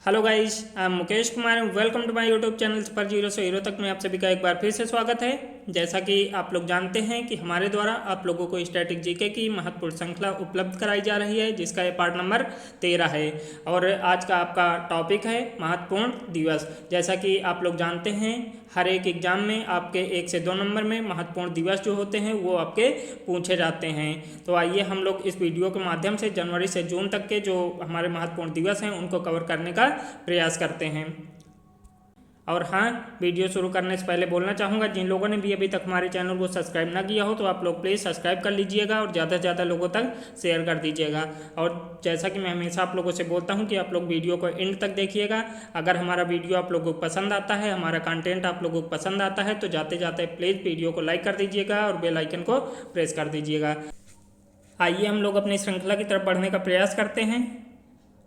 Hello guys, I am Mukesh Kumar. Welcome to my YouTube channel super zero से hero तक में आप सभी का एक बार फिर से स्वागत है। जैसा कि आप लोग जानते हैं कि हमारे द्वारा आप लोगों को स्टैटिक जीके की महत्वपूर्ण श्रृंखला उपलब्ध कराई जा रही है, जिसका ये पार्ट नंबर 13 है। और आज का आपका टॉपिक है महत्वपूर्ण दिवस। जैसा कि आप लोग जानते हैं, हर एक एग्जाम में आपके 1 से 2 नंबर में महत्वपूर्ण दिवस जो होते हैं वो आपके पूछे जाते हैं। तो आइए हम लोग इस वीडियो के माध्यम से जनवरी से जून तक के जो हमारे महत्वपूर्ण दिवस हैं उनको कवर करने का प्रयास करते हैं। और हाँ, वीडियो शुरू करने से पहले बोलना चाहूँगा, जिन लोगों ने भी अभी तक हमारे चैनल को सब्सक्राइब ना किया हो तो आप लोग प्लीज़ सब्सक्राइब कर लीजिएगा और ज़्यादा से ज़्यादा लोगों तक शेयर कर दीजिएगा। और जैसा कि मैं हमेशा आप लोगों से बोलता हूँ कि आप लोग वीडियो को एंड तक देखिएगा। अगर हमारा वीडियो आप लोगों को पसंद आता है, हमारा कंटेंट आप लोगों को पसंद आता है, तो जाते जाते प्लीज़ वीडियो को लाइक कर दीजिएगा और बेल आइकन को प्रेस कर दीजिएगा। आइए हम लोग अपनी श्रृंखला की तरफ बढ़ने का प्रयास करते हैं।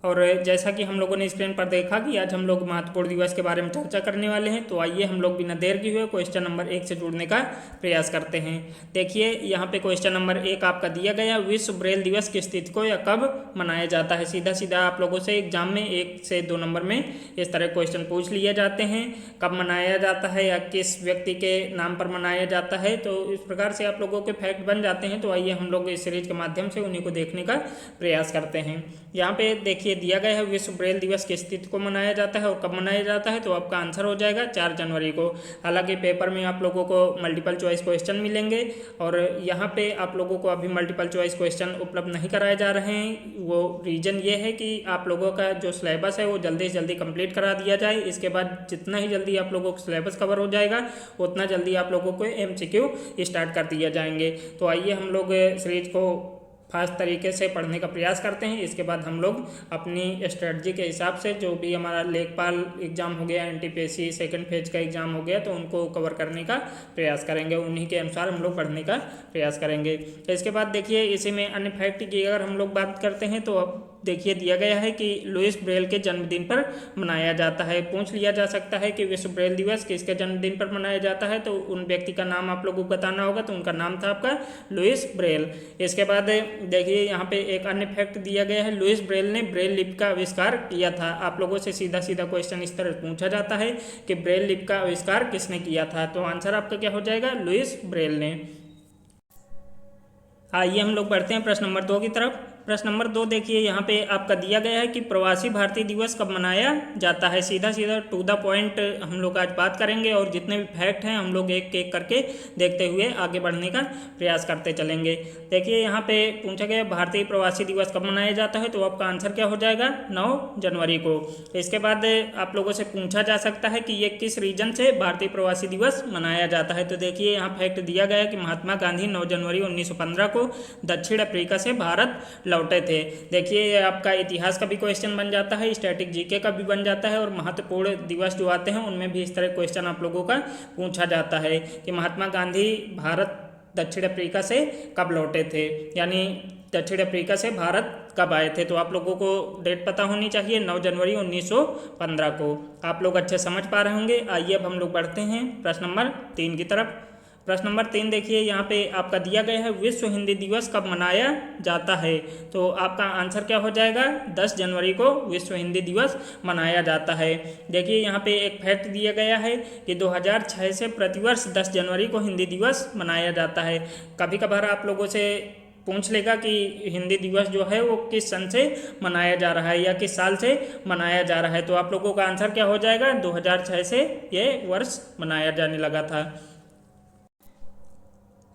और जैसा कि हम लोगों ने स्क्रीन पर देखा कि आज हम लोग महत्वपूर्ण दिवस के बारे में चर्चा करने वाले हैं, तो आइए हम लोग बिना देर किए हुए क्वेश्चन नंबर 1 से जुड़ने का प्रयास करते हैं। देखिए यहाँ पे क्वेश्चन नंबर 1 आपका दिया गया, विश्व ब्रेल दिवस किस तिथि को या कब मनाया जाता है। सीधा सीधा आप लोगों से एग्जाम में 1 से 2 नंबर में इस तरह क्वेश्चन पूछ लिए जाते हैं, कब मनाया जाता है या किस व्यक्ति के नाम पर मनाया जाता है। तो इस प्रकार से आप लोगों के फैक्ट बन जाते हैं। तो आइए हम लोग इस सीरीज के माध्यम से उन्हीं को देखने का प्रयास करते हैं। यहाँ पे देखिए दिया गया है, विश्व ब्रेल दिवस किस तिथि को मनाया जाता है और कब मनाया जाता है। तो आपका आंसर हो जाएगा 4 जनवरी को। हालांकि पेपर में आप लोगों को मल्टीपल चॉइस क्वेश्चन मिलेंगे और यहाँ पे आप लोगों को अभी मल्टीपल चॉइस क्वेश्चन उपलब्ध नहीं कराए जा रहे हैं। वो रीज़न ये है कि आप लोगों का जो सिलेबस है वो जल्दी से जल्दी कंप्लीट करा दिया जाए। इसके बाद जितना ही जल्दी आप लोगों को सिलेबस कवर हो जाएगा उतना जल्दी आप लोगों को MCQ स्टार्ट कर दिया जाएंगे। तो आइए हम लोग सीरीज को फास्ट तरीके से पढ़ने का प्रयास करते हैं। इसके बाद हम लोग अपनी स्ट्रेटजी के हिसाब से जो भी हमारा लेखपाल एग्ज़ाम हो गया, NTPC सेकंड फेज का एग्ज़ाम हो गया, तो उनको कवर करने का प्रयास करेंगे। उन्हीं के अनुसार हम लोग पढ़ने का प्रयास करेंगे। इसके बाद देखिए इसी में अन्य फैक्ट की अगर हम लोग बात करते हैं तो अब देखिए दिया गया है कि लुइस ब्रेल के जन्मदिन पर मनाया जाता है। पूछ लिया जा सकता है कि विश्व ब्रेल दिवस किसके जन्मदिन पर मनाया जाता है, तो उन व्यक्ति का नाम आप लोगों को बताना होगा। तो उनका नाम था आपका लुइस ब्रेल। इसके बाद देखिए यहाँ पे एक अन्य फैक्ट दिया गया है, लुइस ब्रेल ने ब्रेल लिपि का आविष्कार किया था। आप लोगों से सीधा सीधा क्वेश्चन इस तरह पूछा जाता है कि ब्रेल लिपि का आविष्कार किसने किया था। तो आंसर आपका क्या हो जाएगा, लुइस ब्रेल ने। आइए हम लोग बढ़ते हैं प्रश्न नंबर 2 की तरफ। प्रश्न नंबर 2 देखिए यहाँ पे आपका दिया गया है कि प्रवासी भारतीय दिवस कब मनाया जाता है। सीधा सीधा टू द पॉइंट हम लोग आज बात करेंगे और जितने भी फैक्ट हैं हम लोग एक एक करके देखते हुए आगे बढ़ने का प्रयास करते चलेंगे। देखिए यहाँ पे पूछा गया भारतीय प्रवासी दिवस कब मनाया जाता है, तो आपका आंसर क्या हो जाएगा, 9 जनवरी को। इसके बाद आप लोगों से पूछा जा सकता है कि ये किस रीजन से भारतीय प्रवासी दिवस मनाया जाता है। तो देखिए यहाँ फैक्ट दिया गया है कि महात्मा गांधी 9 जनवरी 1915 को दक्षिण अफ्रीका से भारत लौटे थे। देखिए ये आपका इतिहास का भी क्वेश्चन बन जाता है, स्टैटिक जीके का भी बन जाता है और महत्वपूर्ण दिवस जो आते हैं उनमें भी इस तरह क्वेश्चन आप लोगों का पूछा जाता है कि महात्मा गांधी भारत दक्षिण अफ्रीका से कब लौटे थे, यानी दक्षिण अफ्रीका से भारत कब आए थे। तो आप लोगों को डेट पता होनी चाहिए, 9 जनवरी 1915 को। आप लोग अच्छे समझ पा रहे होंगे। आइए अब हम लोग बढ़ते हैं प्रश्न नंबर 3 की तरफ। प्रश्न नंबर 3 देखिए यहाँ पे आपका दिया गया है, विश्व हिंदी दिवस कब मनाया जाता है। तो आपका आंसर क्या हो जाएगा, 10 जनवरी को विश्व हिंदी दिवस मनाया जाता है। देखिए यहाँ पे एक फैक्ट दिया गया है कि 2006 से प्रतिवर्ष 10 जनवरी को हिंदी दिवस मनाया जाता है। कभी कभार आप लोगों से पूछ लेगा कि हिंदी दिवस जो है वो किस सन से मनाया जा रहा है या किस साल से मनाया जा रहा है। तो आप लोगों का आंसर क्या हो जाएगा, 2006 से ये वर्ष मनाया जाने लगा था।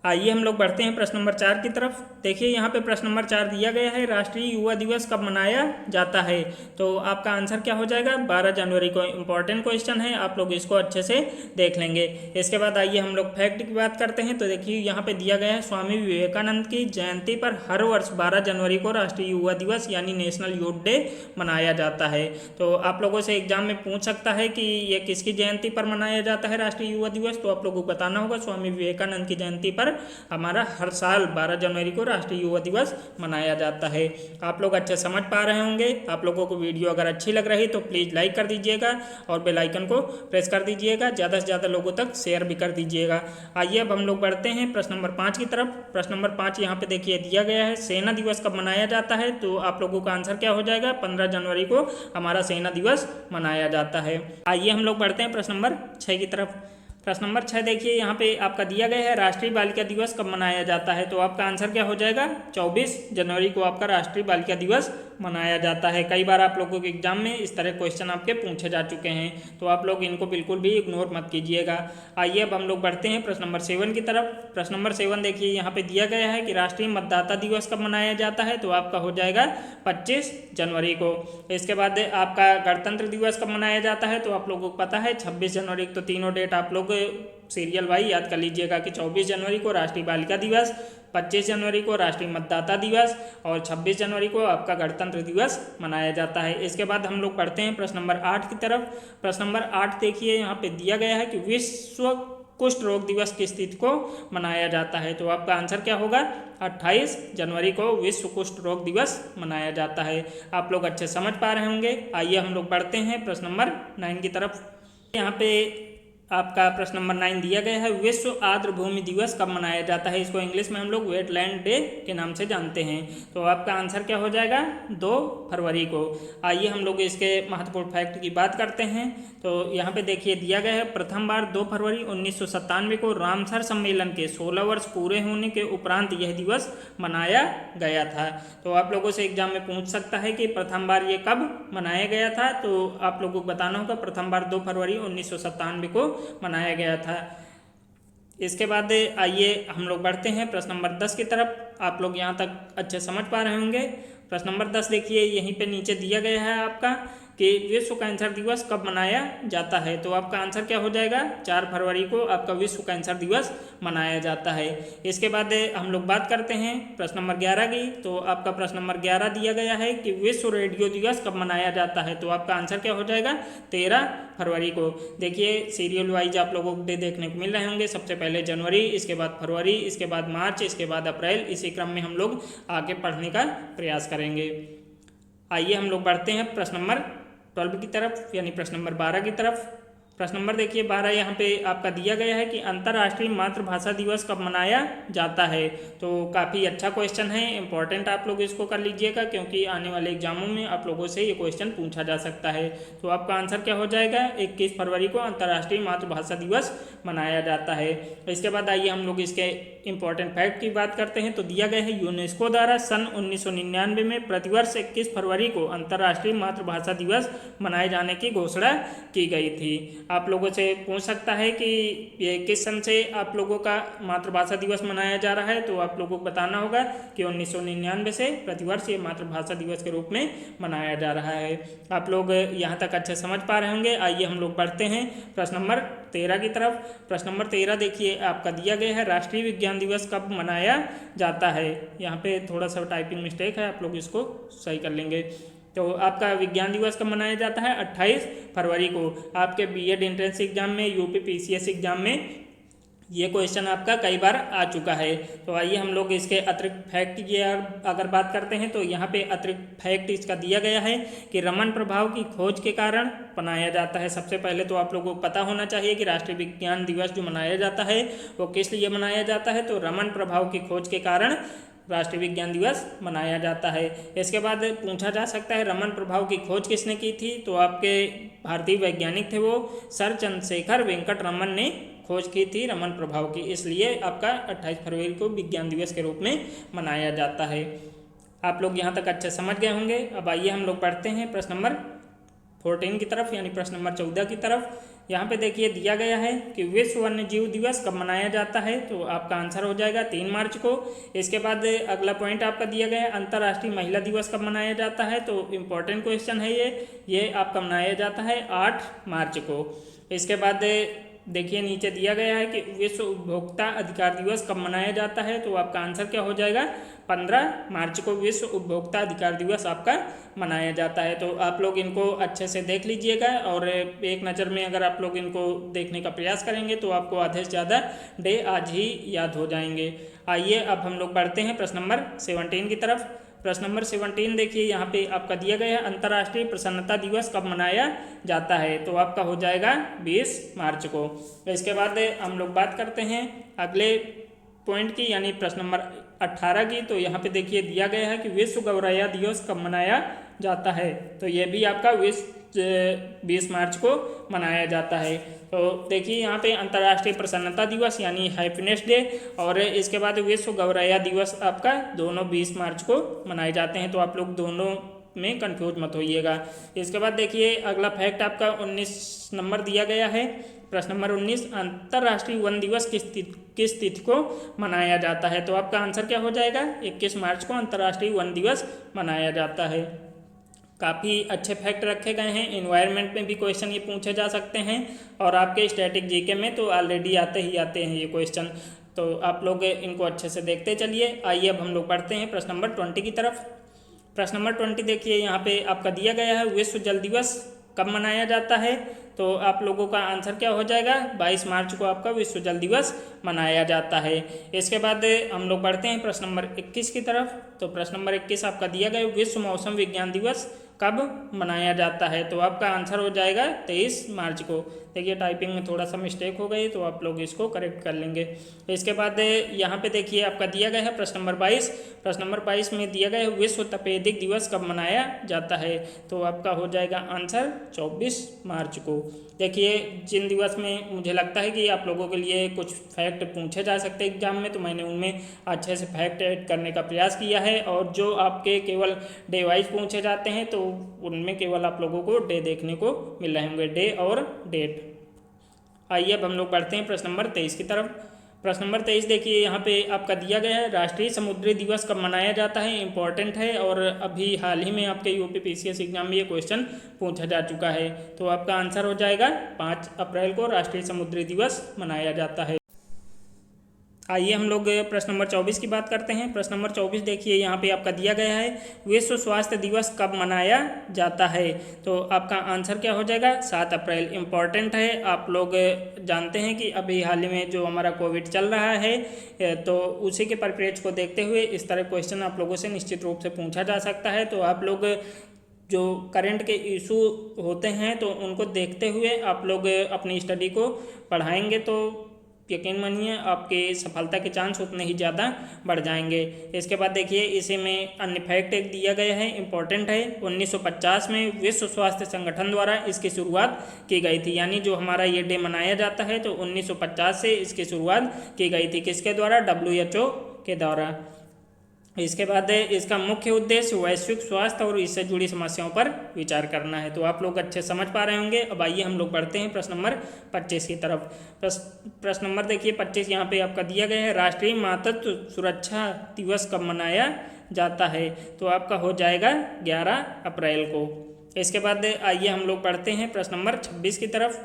आइए हम लोग बढ़ते हैं प्रश्न नंबर 4 की तरफ। देखिए यहाँ पे प्रश्न नंबर 4 दिया गया है, राष्ट्रीय युवा दिवस कब मनाया जाता है। तो आपका आंसर क्या हो जाएगा, 12 जनवरी को। इंपॉर्टेंट क्वेश्चन है, आप लोग इसको अच्छे से देख लेंगे। इसके बाद आइए हम लोग फैक्ट की बात करते हैं। तो देखिए यहाँ पे दिया गया है, स्वामी विवेकानंद की जयंती पर हर वर्ष 12 जनवरी को राष्ट्रीय युवा दिवस यानी नेशनल यूथ डे मनाया जाता है। तो आप लोगों से एग्जाम में पूछ सकता है कि ये किसकी जयंती पर मनाया जाता है राष्ट्रीय युवा दिवस। तो आप लोगों को बताना होगा, स्वामी विवेकानंद की जयंती पर पर हमारा हर साल 12 जनवरी को राष्ट्रीय युवा दिवस मनाया जाता है। आप लोग अच्छे समझ पा रहे होंगे। आप लोगों को वीडियो अगर अच्छी लग रही तो प्लीज़ लाइक कर दीजिएगा और बेल आइकन को प्रेस कर दीजिएगा, ज़्यादा से ज़्यादा लोगों तक शेयर भी कर दीजिएगा। आइए अब हम लोग बढ़ते हैं प्रश्न नंबर 5 की तरफ। प्रश्न नंबर 5 यहाँ पे देखिए दिया गया है, सेना दिवस कब मनाया जाता है? तो आप लोगों का आंसर क्या हो जाएगा? 15 जनवरी को हमारा सेना दिवस मनाया जाता है। आइए हम लोग बढ़ते हैं प्रश्न नंबर 6 की तरफ। प्रश्न नंबर 6 देखिए यहाँ पे आपका दिया गया है, राष्ट्रीय बालिका दिवस कब मनाया जाता है? तो आपका आंसर क्या हो जाएगा? 24 जनवरी को आपका राष्ट्रीय बालिका दिवस मनाया जाता है। कई बार आप लोगों के एग्जाम में इस तरह क्वेश्चन आपके पूछे जा चुके हैं, तो आप लोग इनको बिल्कुल भी इग्नोर मत कीजिएगा। आइए अब हम लोग बढ़ते हैं प्रश्न नंबर 7 की तरफ। प्रश्न नंबर 7 देखिए यहाँ पे दिया गया है कि राष्ट्रीय मतदाता दिवस कब मनाया जाता है? तो आपका हो जाएगा 25 जनवरी को। इसके बाद आपका गणतंत्र दिवस कब मनाया जाता है? तो आप लोगों को पता है 26 जनवरी। तो तीनों डेट आप लोग सीरियल वाइज याद कर लीजिएगा कि 24 जनवरी को राष्ट्रीय बालिका दिवस, 25 जनवरी को राष्ट्रीय मतदाता दिवस और 26 जनवरी को आपका गणतंत्र दिवस मनाया जाता है। इसके बाद हम लोग पढ़ते हैं प्रश्न नंबर 8 की तरफ। प्रश्न नंबर 8 देखिए यहाँ पे दिया गया है कि विश्व कुष्ठ रोग दिवस किस तिथि को मनाया जाता है? तो आपका आंसर क्या होगा? 28 जनवरी को विश्व कुष्ठ रोग दिवस मनाया जाता है। आप लोग अच्छे समझ पा रहे होंगे। आइए हम लोग बढ़ते हैं प्रश्न नंबर 9 की तरफ। यहाँ पे आपका प्रश्न नंबर 9 दिया गया है, विश्व आर्द्र भूमि दिवस कब मनाया जाता है? इसको इंग्लिश में हम लोग वेटलैंड डे के नाम से जानते हैं। तो आपका आंसर क्या हो जाएगा? 2 फरवरी को। आइए हम लोग इसके महत्वपूर्ण फैक्ट की बात करते हैं। तो यहाँ पे देखिए दिया गया है, प्रथम बार 2 फरवरी 1997 को रामसर सम्मेलन के 16 वर्ष पूरे होने के उपरांत यह दिवस मनाया गया था। तो आप लोगों से एग्जाम में पूछ सकता है कि प्रथम बार ये कब मनाया गया था? तो आप लोगों को बताना होगा प्रथम बार 2 फरवरी 1997 को मनाया गया था। इसके बाद आइए हम लोग बढ़ते हैं प्रश्न नंबर 10 की तरफ। आप लोग यहाँ तक अच्छे समझ पा रहे होंगे। प्रश्न नंबर 10 देखिए यहीं पे नीचे दिया गया है आपका कि विश्व कैंसर दिवस कब मनाया जाता है? तो आपका आंसर क्या हो जाएगा? 4 फरवरी को आपका विश्व कैंसर दिवस मनाया जाता है। इसके बाद हम लोग बात करते हैं प्रश्न नंबर 11 की। तो आपका प्रश्न नंबर 11 दिया गया है कि विश्व रेडियो दिवस कब मनाया जाता है? तो आपका आंसर क्या हो जाएगा? 13 फरवरी को। देखिए सीरियल वाइज आप लोगों को देखने को मिल रहे होंगे। सबसे पहले जनवरी, इसके बाद फरवरी, इसके बाद मार्च, इसके बाद अप्रैल। इसी क्रम में हम लोग आगे पढ़ने का प्रयास करेंगे। आइए हम लोग बढ़ते हैं प्रश्न नंबर 12 की तरफ, यानी प्रश्न नंबर 12 की तरफ। प्रश्न नंबर देखिए 12 यहाँ पे आपका दिया गया है कि अंतर्राष्ट्रीय मातृभाषा दिवस कब मनाया जाता है? तो काफ़ी अच्छा क्वेश्चन है, इंपॉर्टेंट आप लोग इसको कर लीजिएगा क्योंकि आने वाले एग्जामों में आप लोगों से ये क्वेश्चन पूछा जा सकता है। तो आपका आंसर क्या हो जाएगा? 21 फरवरी को अंतर्राष्ट्रीय मातृभाषा दिवस मनाया जाता है। इसके बाद आइए हम लोग इसके इंपॉर्टेंट फैक्ट की बात करते हैं। तो दिया गया है, यूनेस्को द्वारा सन 1999 में प्रतिवर्ष 21 फरवरी को अंतर्राष्ट्रीय मातृभाषा दिवस मनाए जाने की घोषणा की गई थी। आप लोगों से पूछ सकता है कि ये किस सन से आप लोगों का मातृभाषा दिवस मनाया जा रहा है? तो आप लोगों को बताना होगा कि 1999 से प्रतिवर्ष ये मातृभाषा दिवस के रूप में मनाया जा रहा है। आप लोग यहाँ तक अच्छे समझ पा रहे होंगे। आइए हम लोग बढ़ते हैं प्रश्न नंबर 13 की तरफ। प्रश्न नंबर 13 देखिए आपका दिया गया है, राष्ट्रीय विज्ञान दिवस कब मनाया जाता है? यहाँ पे थोड़ा सा टाइपिंग मिस्टेक है, आप लोग इसको सही कर लेंगे। तो आपका विज्ञान दिवस कब मनाया जाता है? 28 फरवरी को। आपके बीएड एंट्रेंस एग्जाम में, यूपी पीसीएस एग्जाम में ये क्वेश्चन आपका कई बार आ चुका है। तो आइए हम लोग इसके अतिरिक्त फैक्ट की अगर बात करते हैं तो यहाँ पे अतिरिक्त फैक्ट इसका दिया गया है कि रमन प्रभाव की खोज के कारण मनाया जाता है। सबसे पहले तो आप लोगों को पता होना चाहिए कि राष्ट्रीय विज्ञान दिवस जो मनाया जाता है वो किस लिए मनाया जाता है। तो रमन प्रभाव की खोज के कारण राष्ट्रीय विज्ञान दिवस मनाया जाता है। इसके बाद पूछा जा सकता है रमन प्रभाव की खोज किसने की थी? तो आपके भारतीय वैज्ञानिक थे वो सर चंद्रशेखर वेंकट रमन ने खोज की थी रमन प्रभाव की, इसलिए आपका 28 फरवरी को विज्ञान दिवस के रूप में मनाया जाता है। आप लोग यहाँ तक अच्छे समझ गए होंगे। अब आइए हम लोग पढ़ते हैं प्रश्न नंबर 14 की तरफ, यानी प्रश्न नंबर 14 की तरफ। यहाँ पे देखिए दिया गया है कि विश्व वन्य जीव दिवस कब मनाया जाता है? तो आपका आंसर हो जाएगा 3 मार्च को। इसके बाद अगला पॉइंट आपका दिया गया है, अंतर्राष्ट्रीय महिला दिवस कब मनाया जाता है? तो इम्पोर्टेंट क्वेश्चन है ये आपका मनाया जाता है 8 मार्च को। इसके बाद देखिए नीचे दिया गया है कि विश्व उपभोक्ता अधिकार दिवस कब मनाया जाता है, तो आपका आंसर क्या हो जाएगा, 15 मार्च को विश्व उपभोक्ता अधिकार दिवस आपका मनाया जाता है। तो आप लोग इनको अच्छे से देख लीजिएगा और एक नज़र में अगर आप लोग इनको देखने का प्रयास करेंगे तो आपको आधे से ज़्यादा डे आज ही याद हो जाएंगे। आइए अब हम लोग बढ़ते हैं प्रश्न नंबर 17 की तरफ। प्रश्न नंबर 17 देखिए यहाँ पे आपका दिया गया है अंतर्राष्ट्रीय प्रसन्नता दिवस कब मनाया जाता है, तो आपका हो जाएगा 20 मार्च को। इसके बाद हम लोग बात करते हैं अगले पॉइंट की यानी प्रश्न नंबर 18 की। तो यहाँ पे देखिए दिया गया है कि विश्व गौरैया दिवस कब मनाया जाता है, तो ये भी आपका 20 मार्च को मनाया जाता है। तो देखिए यहाँ पे अंतर्राष्ट्रीय प्रसन्नता दिवस यानी हैप्पीनेस डे और इसके बाद विश्व गौरैया दिवस आपका दोनों 20 मार्च को मनाए जाते हैं, तो आप लोग दोनों में कंफ्यूज मत होइएगा। इसके बाद देखिए अगला फैक्ट आपका 19 नंबर दिया गया है। प्रश्न नंबर 19 अंतर्राष्ट्रीय वन दिवस किस तिथि को मनाया जाता है, तो आपका आंसर क्या हो जाएगा, 21 मार्च को अंतर्राष्ट्रीय वन दिवस मनाया जाता है। काफ़ी अच्छे फैक्ट रखे गए हैं, इन्वायरमेंट में भी क्वेश्चन ये पूछे जा सकते हैं और आपके स्टैटिक जीके में तो ऑलरेडी आते हैं ये क्वेश्चन, तो आप लोग इनको अच्छे से देखते चलिए। आइए अब हम लोग पढ़ते हैं प्रश्न नंबर 20 की तरफ। प्रश्न नंबर 20 देखिए यहाँ पे आपका दिया गया है विश्व जल दिवस कब मनाया जाता है, तो आप लोगों का आंसर क्या हो जाएगा, 22 मार्च को आपका विश्व जल दिवस मनाया जाता है। इसके बाद हम लोग बढ़ते हैं प्रश्न नंबर 21 की तरफ। तो प्रश्न नंबर 21 आपका दिया गया विश्व मौसम विज्ञान दिवस कब मनाया जाता है, तो आपका आंसर हो जाएगा 23 मार्च को। देखिए टाइपिंग में थोड़ा सा मिस्टेक हो गई तो आप लोग इसको करेक्ट कर लेंगे। इसके बाद यहाँ पे देखिए आपका दिया गया है प्रश्न नंबर 22। प्रश्न नंबर 22 में दिया गया है विश्व तपेदिक दिवस कब मनाया जाता है, तो आपका हो जाएगा आंसर 24 मार्च को। देखिए जिन दिवस में मुझे लगता है कि आप लोगों के लिए कुछ फैक्ट पूछे जा सकते हैं एग्जाम में, तो मैंने उनमें अच्छे से फैक्ट ऐड करने का प्रयास किया है और जो आपके केवल डे वाइज पूछे जाते हैं तो उनमें केवल आप लोगों को डे देखने को मिल रहे होंगे, डे और डेट। आइए अब हम लोग बढ़ते हैं प्रश्न नंबर 23 की तरफ। प्रश्न नंबर 23 देखिए यहाँ पे आपका दिया गया है राष्ट्रीय समुद्री दिवस कब मनाया जाता है, इंपॉर्टेंट है और अभी हाल ही में आपके यूपी पीसीएस एग्जाम में ये क्वेश्चन पूछा जा चुका है, तो आपका आंसर हो जाएगा 5 अप्रैल को राष्ट्रीय समुद्री दिवस मनाया जाता है। आइए हम लोग प्रश्न नंबर 24 की बात करते हैं। प्रश्न नंबर 24 देखिए यहाँ पे आपका दिया गया है विश्व स्वास्थ्य दिवस कब मनाया जाता है, तो आपका आंसर क्या हो जाएगा, 7 अप्रैल। इम्पॉर्टेंट है, आप लोग जानते हैं कि अभी हाल ही में जो हमारा कोविड चल रहा है तो उसी के परिप्रेक्ष्य को देखते हुए इस तरह क्वेश्चन आप लोगों से निश्चित रूप से पूछा जा सकता है। तो आप लोग जो करंट के इशू होते हैं तो उनको देखते हुए आप लोग अपनी स्टडी को पढ़ाएंगे तो यकीन मानिए आपके सफलता के चांस उतने ही ज़्यादा बढ़ जाएंगे। इसके बाद देखिए इसी में अन्य फैक्ट एक दिया गया है, इंपॉर्टेंट है। 1950 में विश्व स्वास्थ्य संगठन द्वारा इसकी शुरुआत की गई थी, यानी जो हमारा ये डे मनाया जाता है तो 1950 से इसकी शुरुआत की गई थी, किसके द्वारा, WHO के द्वारा। इसके बाद इसका मुख्य उद्देश्य वैश्विक स्वास्थ्य और इससे जुड़ी समस्याओं पर विचार करना है, तो आप लोग अच्छे समझ पा रहे होंगे। अब आइए हम लोग बढ़ते हैं प्रश्न नंबर 25 की तरफ। प्रश्न नंबर देखिए 25 यहाँ पे आपका दिया गया है राष्ट्रीय मातृत्व सुरक्षा दिवस कब मनाया जाता है, तो आपका हो जाएगा 11 अप्रैल को। इसके बाद आइए हम लोग बढ़ते हैं प्रश्न नंबर 26 की तरफ।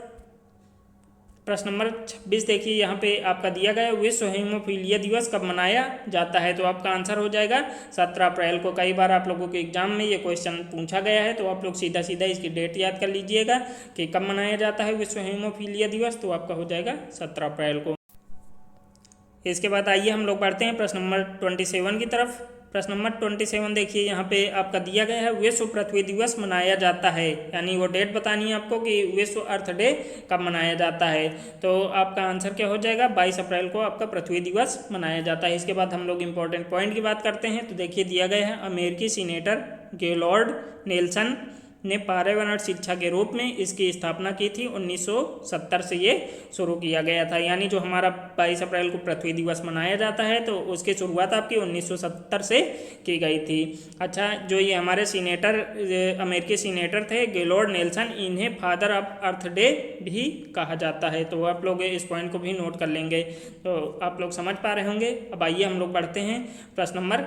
प्रश्न नंबर 26 देखिए यहाँ पे आपका दिया गया विश्व हीमोफीलिया दिवस कब मनाया जाता है, तो आपका आंसर हो जाएगा 17 अप्रैल को। कई बार आप लोगों के एग्जाम में ये क्वेश्चन पूछा गया है, तो आप लोग सीधा सीधा इसकी डेट याद कर लीजिएगा कि कब मनाया जाता है विश्व हीमोफीलिया दिवस, तो आपका हो जाएगा 17 अप्रैल को। इसके बाद आइए हम लोग बढ़ते हैं प्रश्न नंबर 27 की तरफ। प्रश्न नंबर 27 देखिए यहाँ पे आपका दिया गया है विश्व पृथ्वी दिवस मनाया जाता है, यानी वो डेट बतानी है आपको कि विश्व अर्थ डे कब मनाया जाता है, तो आपका आंसर क्या हो जाएगा, 22 अप्रैल को आपका पृथ्वी दिवस मनाया जाता है। इसके बाद हम लोग इंपॉर्टेंट पॉइंट की बात करते हैं, तो देखिए दिया गया है अमेरिकी सीनेटर गेलॉर्ड नेल्सन ने पर्यावरण शिक्षा के रूप में इसकी स्थापना की थी। 1970 से ये शुरू किया गया था, यानी जो हमारा 22 अप्रैल को पृथ्वी दिवस मनाया जाता है तो उसकी शुरुआत आपकी 1970 से की गई थी। अच्छा, जो ये हमारे सीनेटर अमेरिकी सीनेटर थे गेलॉर्ड नेल्सन, इन्हें फादर ऑफ अर्थ डे भी कहा जाता है, तो आप लोग इस पॉइंट को भी नोट कर लेंगे, तो आप लोग समझ पा रहे होंगे। अब आइए हम लोग बढ़ते हैं प्रश्न नंबर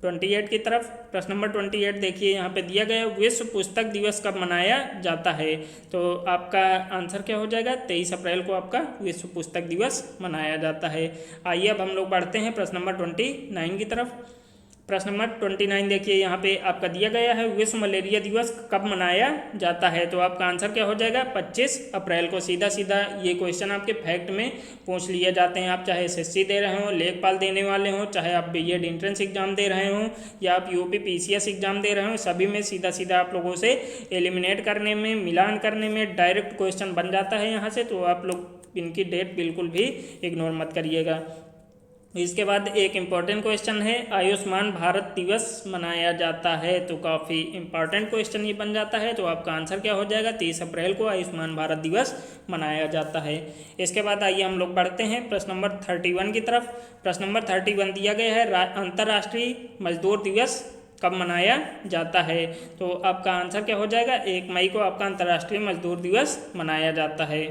28 की तरफ। प्रश्न नंबर 28 देखिए यहाँ पे दिया गया विश्व पुस्तक दिवस कब मनाया जाता है। तो आपका आंसर क्या हो जाएगा, 23 अप्रैल को आपका विश्व पुस्तक दिवस मनाया जाता है। आइए अब हम लोग बढ़ते हैं प्रश्न नंबर 29 की तरफ। प्रश्न नंबर 29 देखिए यहाँ पे आपका दिया गया है विश्व मलेरिया दिवस कब मनाया जाता है। तो आपका आंसर क्या हो जाएगा, 25 अप्रैल को। सीधा सीधा ये क्वेश्चन आपके फैक्ट में पूछ लिए जाते हैं। आप चाहे एसएससी दे रहे हो, लेखपाल देने वाले हो, चाहे आप बीएड एंट्रेंस एग्जाम दे रहे हो या आप यूपी पीसीएस एग्जाम दे रहे हो, सभी में सीधा सीधा आप लोगों से एलिमिनेट करने में, मिलान करने में डायरेक्ट क्वेश्चन बन जाता है यहाँ से। तो आप लोग इनकी डेट बिल्कुल भी इग्नोर मत करिएगा। इसके बाद एक इम्पॉर्टेंट क्वेश्चन है, आयुष्मान भारत दिवस मनाया जाता है। तो काफ़ी इम्पॉर्टेंट क्वेश्चन ये बन जाता है। तो आपका आंसर क्या हो जाएगा, 30 अप्रैल को आयुष्मान भारत दिवस मनाया जाता है। इसके बाद आइए हम लोग बढ़ते हैं प्रश्न नंबर 31 की तरफ। प्रश्न नंबर 31 दिया गया है अंतर्राष्ट्रीय मजदूर दिवस कब मनाया जाता है। तो आपका आंसर क्या हो जाएगा, 1 मई को आपका अंतर्राष्ट्रीय मजदूर दिवस मनाया जाता है।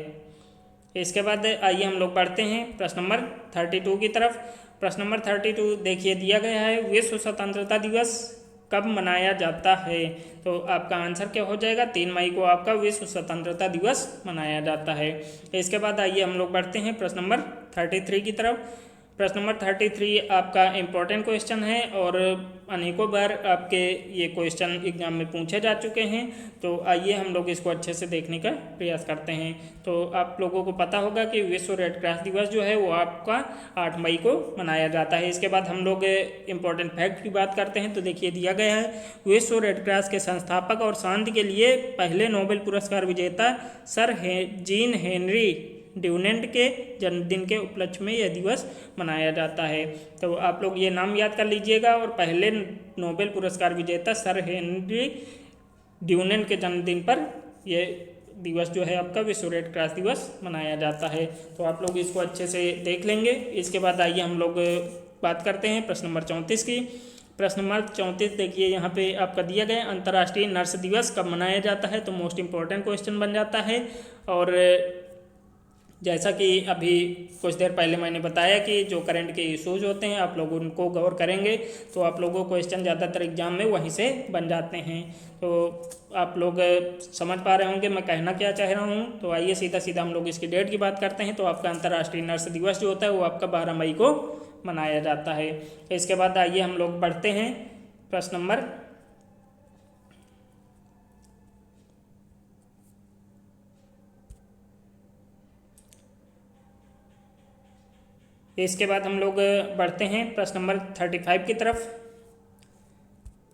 इसके बाद आइए हम लोग बढ़ते हैं प्रश्न नंबर 32 की तरफ। प्रश्न नंबर 32 देखिए दिया गया है विश्व स्वतंत्रता दिवस कब मनाया जाता है। तो आपका आंसर क्या हो जाएगा, 3 मई को आपका विश्व स्वतंत्रता दिवस मनाया जाता है। इसके बाद आइए हम लोग बढ़ते हैं प्रश्न नंबर 33 की तरफ। प्रश्न नंबर 33 आपका इम्पोर्टेंट क्वेश्चन है और अनेकों बार आपके ये क्वेश्चन एग्जाम में पूछे जा चुके हैं। तो आइए हम लोग इसको अच्छे से देखने का प्रयास करते हैं। तो आप लोगों को पता होगा कि विश्व रेड क्रॉस दिवस जो है वो आपका 8 मई को मनाया जाता है। इसके बाद हम लोग इम्पोर्टेंट फैक्ट की बात करते हैं। तो देखिए दिया गया है विश्व रेड क्रॉस के संस्थापक और शांति के लिए पहले नोबेल पुरस्कार विजेता सर जीन हेनरी ड्यूनेंट के जन्मदिन के उपलक्ष्य में यह दिवस मनाया जाता है। तो आप लोग ये नाम याद कर लीजिएगा। और पहले नोबेल पुरस्कार विजेता सर हेनरी ड्यूनेंट के जन्मदिन पर यह दिवस जो है आपका विश्व रेड क्रॉस दिवस मनाया जाता है। तो आप लोग इसको अच्छे से देख लेंगे। इसके बाद आइए हम लोग बात करते हैं प्रश्न नंबर 34 की। प्रश्न नंबर 34 देखिए यहाँ पे आपका दिया गया अंतर्राष्ट्रीय नर्स दिवस कब मनाया जाता है। तो मोस्ट इम्पॉर्टेंट क्वेश्चन बन जाता है। और जैसा कि अभी कुछ देर पहले मैंने बताया कि जो करंट के इश्यूज होते हैं आप लोग उनको गौर करेंगे तो आप लोगों को क्वेश्चन ज़्यादातर एग्जाम में वहीं से बन जाते हैं। तो आप लोग समझ पा रहे होंगे मैं कहना क्या चाह रहा हूँ। तो आइए सीधा सीधा हम लोग इसकी डेट की बात करते हैं। तो आपका अंतर्राष्ट्रीय नर्स दिवस जो होता है वो आपका 12 मई को मनाया जाता है। इसके बाद आइए हम लोग बढ़ते हैं प्रश्न नंबर इसके बाद हम लोग बढ़ते हैं प्रश्न नंबर 35 की तरफ।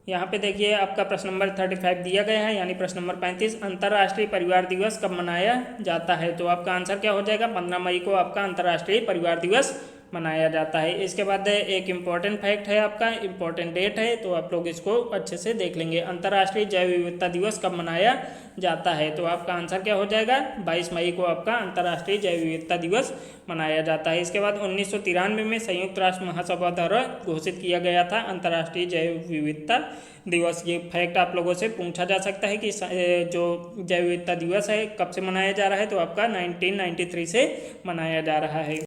यहाँ पे देखिए आपका प्रश्न नंबर 35 दिया गया है यानी प्रश्न नंबर 35 अंतर्राष्ट्रीय परिवार दिवस कब मनाया जाता है। तो आपका आंसर क्या हो जाएगा, 15 मई को आपका अंतर्राष्ट्रीय परिवार दिवस मनाया जाता है। इसके बाद एक इम्पॉर्टेंट फैक्ट है, आपका इम्पॉर्टेंट डेट है। तो आप लोग इसको अच्छे से देख लेंगे। अंतर्राष्ट्रीय जैव विविधता दिवस कब मनाया जाता है। तो आपका आंसर क्या हो जाएगा, 22 मई को आपका अंतर्राष्ट्रीय जैव विविधता दिवस मनाया जाता है। इसके बाद 1993 में संयुक्त राष्ट्र महासभा द्वारा घोषित किया गया था अंतर्राष्ट्रीय जैव विविधता दिवस। ये फैक्ट आप लोगों से पूछा जा सकता है कि जो जैव विविधता दिवस है कब से मनाया जा रहा है। तो आपका 1993 से मनाया जा रहा है।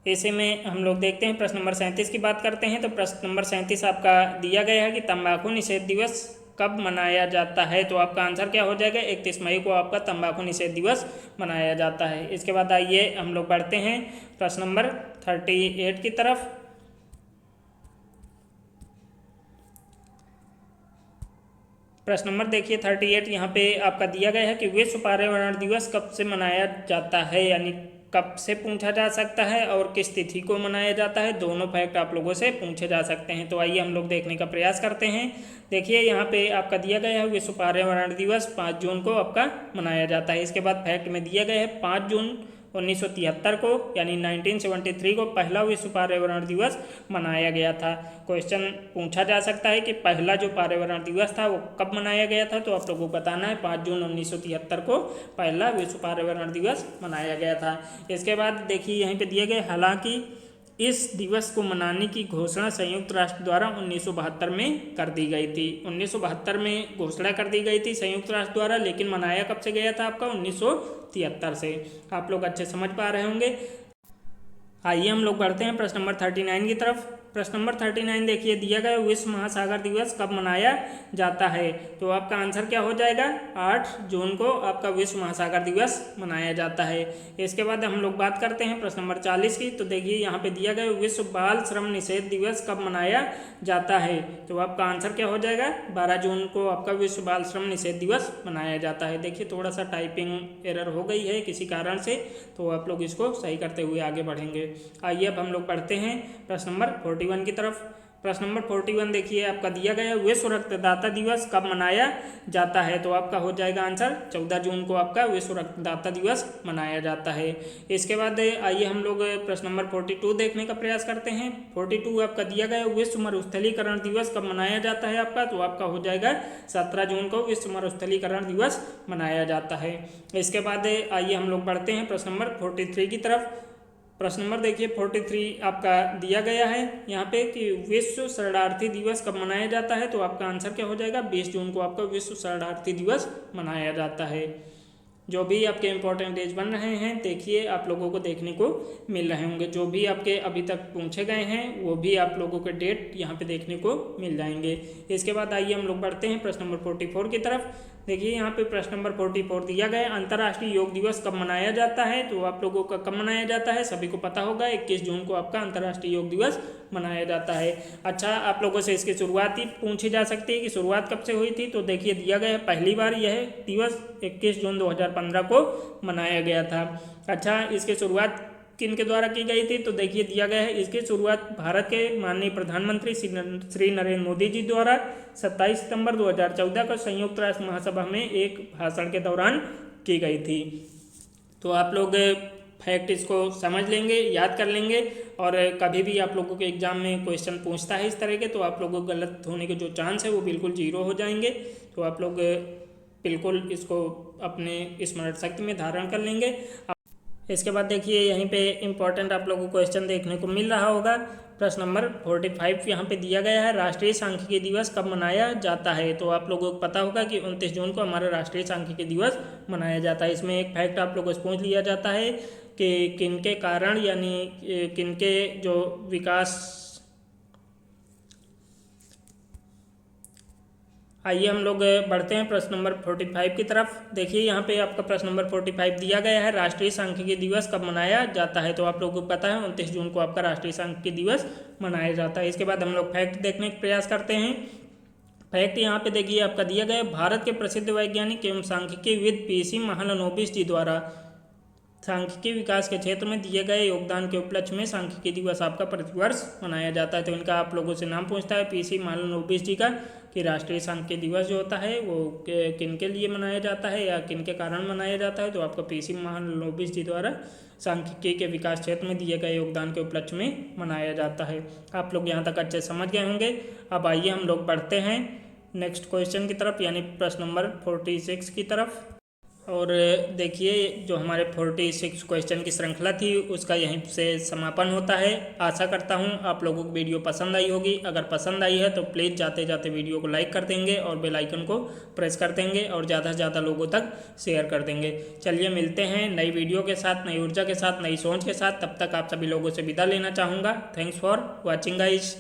ऐसे में हम लोग देखते हैं प्रश्न नंबर 37 की बात करते हैं। तो प्रश्न नंबर 37 आपका दिया गया है कि तंबाकू निषेध दिवस कब मनाया जाता है। तो आपका आंसर क्या हो जाएगा, 31 मई को आपका तंबाकू निषेध दिवस मनाया जाता है। इसके बाद आइए हम लोग बढ़ते हैं प्रश्न नंबर 38 की तरफ। प्रश्न नंबर देखिए 38 यहाँ पे आपका दिया गया है कि विश्व पर्यावरण दिवस कब से मनाया जाता है, यानी कब से पूछा जा सकता है और किस तिथि को मनाया जाता है। दोनों फैक्ट आप लोगों से पूछे जा सकते हैं। तो आइए हम लोग देखने का प्रयास करते हैं। देखिए यहाँ पे आपका दिया गया है विश्व पर्यावरण दिवस 5 जून को आपका मनाया जाता है। इसके बाद फैक्ट में दिया गया है 5 जून 1973 को यानी 1973 को पहला विश्व पर्यावरण दिवस मनाया गया था। क्वेश्चन पूछा जा सकता है कि पहला जो पर्यावरण दिवस था वो कब मनाया गया था। तो आप लोगों को बताना है 5 जून 1973 को पहला विश्व पर्यावरण दिवस मनाया गया था। इसके बाद देखिए यहीं पे दिए गए, हालांकि इस दिवस को मनाने की घोषणा संयुक्त राष्ट्र द्वारा 1972 में कर दी गई थी। 1972 में घोषणा कर दी गई थी संयुक्त राष्ट्र द्वारा, लेकिन मनाया कब से गया था आपका 1973 से। आप लोग अच्छे समझ पा रहे होंगे। आइए हम लोग बढ़ते हैं प्रश्न नंबर 39 की तरफ। प्रश्न नंबर 39 देखिए, दिया गया विश्व महासागर दिवस कब मनाया जाता है? तो आपका आंसर क्या हो जाएगा? 8 जून को आपका विश्व महासागर दिवस मनाया जाता है। इसके बाद हम लोग बात करते हैं प्रश्न नंबर 40 की। तो देखिए यहाँ पे दिया गया विश्व बाल श्रम निषेध दिवस कब मनाया जाता है? तो आपका आंसर क्या हो जाएगा? 12 जून को आपका विश्व बाल श्रम निषेध दिवस मनाया जाता है। देखिए थोड़ा सा टाइपिंग एरर हो गई है किसी कारण से, तो आप लोग इसको सही करते हुए आगे बढ़ेंगे। आइए अब हम लोग पढ़ते हैं प्रश्न नंबर 41 की तरफ। प्रश्न नंबर 41 देखिए, आपका दिया गया विश्व रक्तदाता दिवस कब मनाया जाता है? तो आपका हो जाएगा आंसर 14 जून को आपका विश्व रक्तदाता दिवस मनाया जाता है। इसके बाद आइए हम लोग प्रश्न नंबर 42 देखने का प्रयास करते हैं। 42 आपका दिया गया विश्व मरुस्थलीकरण दिवस कब मनाया जाता है आपका? तो आपका हो जाएगा 17 जून को विश्व मरुस्थलीकरण दिवस मनाया जाता है। इसके बाद आइए हम लोग बढ़ते हैं प्रश्न नंबर 43 की तरफ। प्रश्न नंबर देखिए 43 आपका दिया गया है यहाँ पे कि विश्व शरणार्थी दिवस कब मनाया जाता है? तो आपका आंसर क्या हो जाएगा? 20 जून को आपका विश्व शरणार्थी दिवस मनाया जाता है। जो भी आपके इंपॉर्टेंट डेज बन रहे हैं देखिए आप लोगों को देखने को मिल रहे होंगे। जो भी आपके अभी तक पूछे गए हैं वो भी आप लोगों के डेट यहाँ पे देखने को मिल जाएंगे। इसके बाद आइए हम लोग बढ़ते हैं प्रश्न नंबर 44 की तरफ। देखिए यहाँ पे प्रश्न नंबर 44 दिया गया है, अंतर्राष्ट्रीय योग दिवस कब मनाया जाता है? तो आप लोगों का कब मनाया जाता है सभी को पता होगा, 21 जून को आपका अंतर्राष्ट्रीय योग दिवस मनाया जाता है। अच्छा, आप लोगों से इसकी शुरुआत ही पूछी जा सकती है कि शुरुआत कब से हुई थी। तो देखिए दिया गया है पहली बार यह दिवस 21 जून 2015 को मनाया गया था। अच्छा, इसकी शुरुआत किन के द्वारा की गई थी? तो देखिए दिया गया है इसकी शुरुआत भारत के माननीय प्रधानमंत्री श्री नरेंद्र मोदी जी द्वारा 27 सितंबर 2014 को संयुक्त राष्ट्र महासभा में एक भाषण के दौरान की गई थी। तो आप लोग फैक्ट इसको समझ लेंगे, याद कर लेंगे, और कभी भी आप लोगों के एग्जाम में क्वेश्चन पूछता है इस तरह के, तो आप लोगों को गलत होने के जो चांस है वो बिल्कुल 0 हो जाएंगे। तो आप लोग बिल्कुल इसको अपने स्मरण शक्ति में धारण कर लेंगे। इसके बाद देखिए यहीं पे इम्पोर्टेंट आप लोगों को क्वेश्चन देखने को मिल रहा होगा। प्रश्न नंबर 45 यहाँ पे दिया गया है, राष्ट्रीय सांख्यिकी दिवस कब मनाया जाता है? तो आप लोगों को पता होगा कि 29 जून को हमारा राष्ट्रीय सांख्यिकी दिवस मनाया जाता है। इसमें एक फैक्ट आप लोगों से पूछ लिया जाता है कि किनके कारण यानी किनके जो विकास। आइए हम लोग बढ़ते हैं प्रश्न नंबर 45 की तरफ। देखिए यहाँ पे आपका प्रश्न नंबर 45 दिया गया है, राष्ट्रीय सांख्यिकी दिवस कब मनाया जाता है? तो आप लोगों को पता है 29 जून को आपका राष्ट्रीय सांख्यिकी दिवस मनाया जाता है। इसके बाद हम लोग फैक्ट देखने का प्रयास करते हैं। फैक्ट यहाँ पे देखिए आपका दिया गया, भारत के प्रसिद्ध वैज्ञानिक एवं सांख्यिकीविद पीसी महालनोबिस जी द्वारा सांख्यिकी विकास के क्षेत्र में दिए गए योगदान के उपलक्ष्य में सांख्यिकी दिवस आपका प्रतिवर्ष मनाया जाता है। तो इनका आप लोगों से नाम पूछता है पीसी महालनोबिस जी का कि राष्ट्रीय सांख्यिकी दिवस जो होता है वो किन के लिए मनाया जाता है या किन के कारण मनाया जाता है? तो आपका पीसी महालनोबिस जी द्वारा सांख्यिकी के विकास क्षेत्र में दिए गए योगदान के उपलक्ष्य में मनाया जाता है। आप लोग यहाँ तक अच्छे समझ गए होंगे। अब आइए हम लोग बढ़ते हैं नेक्स्ट क्वेश्चन की तरफ, यानी प्रश्न नंबर 46 की तरफ। और देखिए जो हमारे 46 क्वेश्चन की श्रृंखला थी उसका यहीं से समापन होता है। आशा करता हूँ आप लोगों को वीडियो पसंद आई होगी। अगर पसंद आई है तो प्लीज़ जाते जाते वीडियो को लाइक कर देंगे और बेल आइकन को प्रेस कर देंगे और ज़्यादा से ज़्यादा लोगों तक शेयर कर देंगे। चलिए मिलते हैं नई वीडियो के साथ, नई ऊर्जा के साथ, नई सोच के साथ। तब तक आप सभी लोगों से विदा लेना चाहूँगा। Thanks for watching guys.